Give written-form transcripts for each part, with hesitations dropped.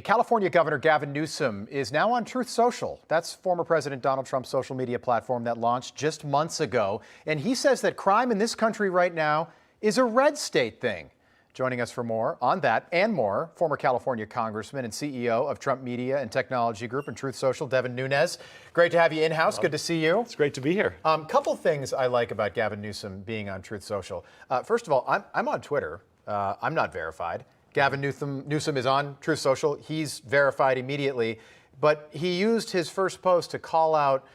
California Governor Gavin Newsom is now on Truth Social. That's former President Donald Trump's social media platform that launched just months ago. And he says that crime in this country right now is a red state thing. Joining us for more on that and more, former California Congressman and CEO of Trump Media and Technology Group and Truth Social, Devin Nunes. Great to have you in-house. Good to see you. It's great to be here. Couple things I like about Gavin Newsom being on Truth Social. First of all, I'm on Twitter. I'm not verified. Gavin Newsom is on Truth Social. He's verified immediately, but he used his first post to call out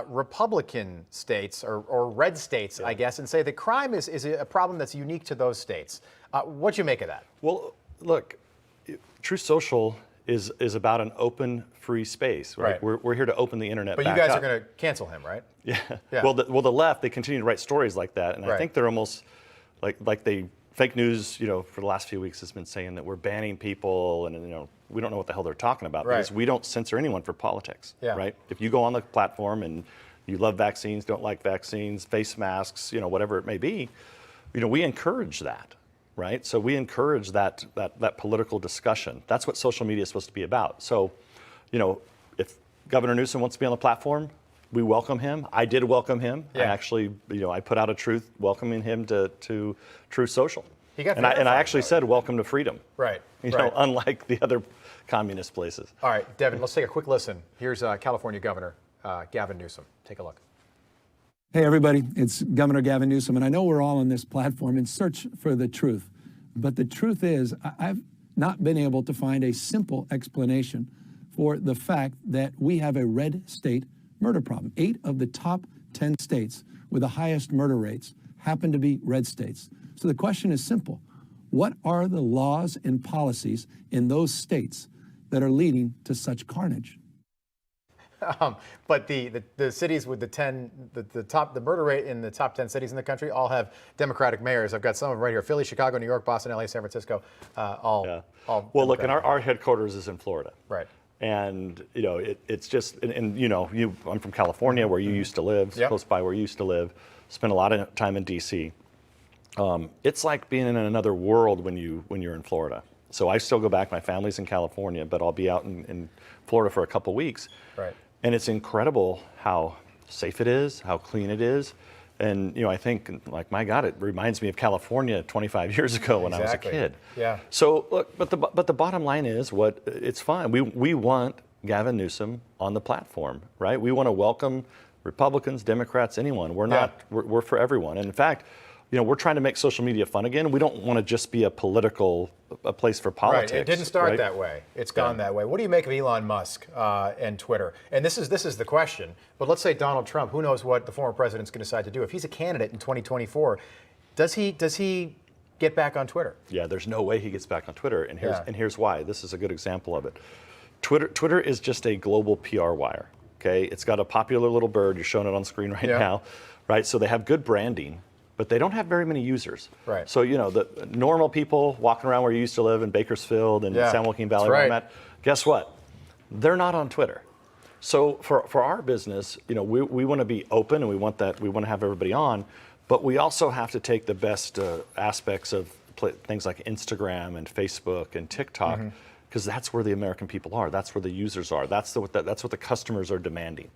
Republican states or red states, I guess, and say that crime is a problem that's unique to those states. What'd you make of that? Well, look, Truth Social is about an open, free space, right? We're here to open the internet back up. But you guys are going to cancel him, right? Yeah. Well, the left, they continue to write stories like that, and I think they're almost like they fake news, for the last few weeks has been saying that we're banning people, and we don't know what the hell they're talking about because we don't censor anyone for politics, right? If you go on the platform and you love vaccines, don't like vaccines, face masks, whatever it may be, we encourage that, right? So we encourage that political discussion. That's what social media is supposed to be about. So, if Governor Newsom wants to be on the platform, we welcome him. I did welcome him. I actually, I put out a truth welcoming him to Truth Social. And I actually said, welcome to freedom. Right. Unlike the other communist places. All right, Devin, let's take a quick listen. Here's California Governor Gavin Newsom. Take a look. Hey, everybody. It's Governor Gavin Newsom. And I know we're all on this platform in search for the truth. But the truth is, I've not been able to find a simple explanation for the fact that we have a red state murder problem. 8 of the top 10 states with the highest murder rates happen to be red states. So the question is simple. What are the laws and policies in those states that are leading to such carnage? But the cities with the murder rate in the top 10 cities in the country all have Democratic mayors. I've got some of them right here: Philly, Chicago, New York, Boston, LA, San Francisco. All well, look, and our headquarters is in Florida. Right. And it's just, I'm from California, where you used to live, close by where you used to live. Spent a lot of time in D.C. It's like being in another world when you're in Florida. So I still go back. My family's in California, but I'll be out in Florida for a couple weeks. Right. And it's incredible how safe it is, how clean it is. And I think, my God, it reminds me of California 25 years ago when I was a kid. Yeah. So look, but the bottom line is, it's fine. We want Gavin Newsom on the platform, right? We want to welcome Republicans, Democrats, anyone. We're for everyone. And in fact, we're trying to make social media fun again. We don't want to just be a place for politics. Right. It didn't start that way. It's gone that way. What do you make of Elon Musk and Twitter? And this is the question. But let's say Donald Trump. Who knows what the former president's going to decide to do? If he's a candidate in 2024, does he get back on Twitter? Yeah. There's no way he gets back on Twitter. And here's why. This is a good example of it. Twitter is just a global PR wire. Okay. It's got a popular little bird. You're showing it on screen right now, right? So they have good branding, but they don't have very many users. Right. So, the normal people walking around where you used to live in Bakersfield and San Joaquin Valley, where I'm at, guess what? They're not on Twitter. So for our business, we want to be open, and we want to have everybody on, but we also have to take the best aspects of things like Instagram and Facebook and TikTok, because that's where the American people are. That's where the users are. That's what the customers are demanding.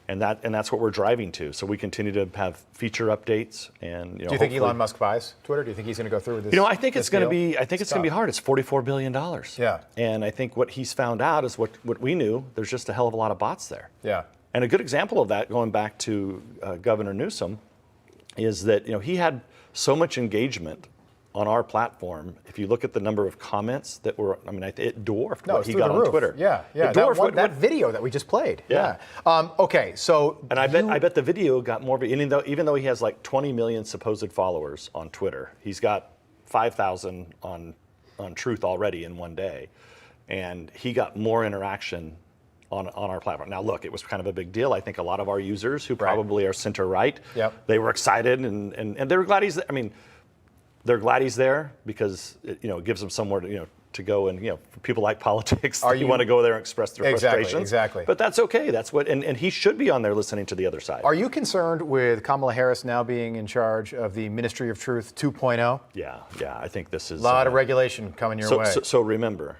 And that's what we're driving to. So we continue to have feature updates. And do you think Elon Musk buys Twitter? Do you think he's going to go through with this? I think it's going to be. I think it's going to be hard. It's $44 billion. Yeah. And I think what he's found out is what we knew. There's just a hell of a lot of bots there. Yeah. And a good example of that, going back to Governor Newsom, is that he had so much engagement on our platform. If you look at the number of comments that were, it dwarfed what he got on Twitter. Yeah, yeah. That video that we just played. Yeah. Okay, so. And I bet the video got more, even though he has like 20 million supposed followers on Twitter, he's got 5,000 on Truth already in one day, and he got more interaction on our platform. Now, look, it was kind of a big deal. I think a lot of our users who probably are center right, they were excited and they were glad he's. They're glad he's there because it gives them somewhere to go, and for people like politics, you want to go there and express their frustrations. Exactly. But that's okay. That's what, and he should be on there listening to the other side. Are you concerned with Kamala Harris now being in charge of the Ministry of Truth 2.0? Yeah. I think this is a lot of regulation coming your way. So remember,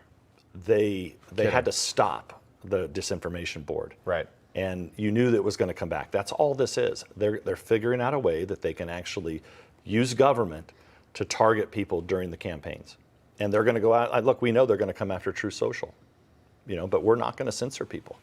they had to stop the disinformation board. Right. And you knew that it was going to come back. That's all this is. They're figuring out a way that they can actually use government to target people during the campaigns. And they're going to go out. Look, we know they're going to come after Truth Social, but we're not going to censor people.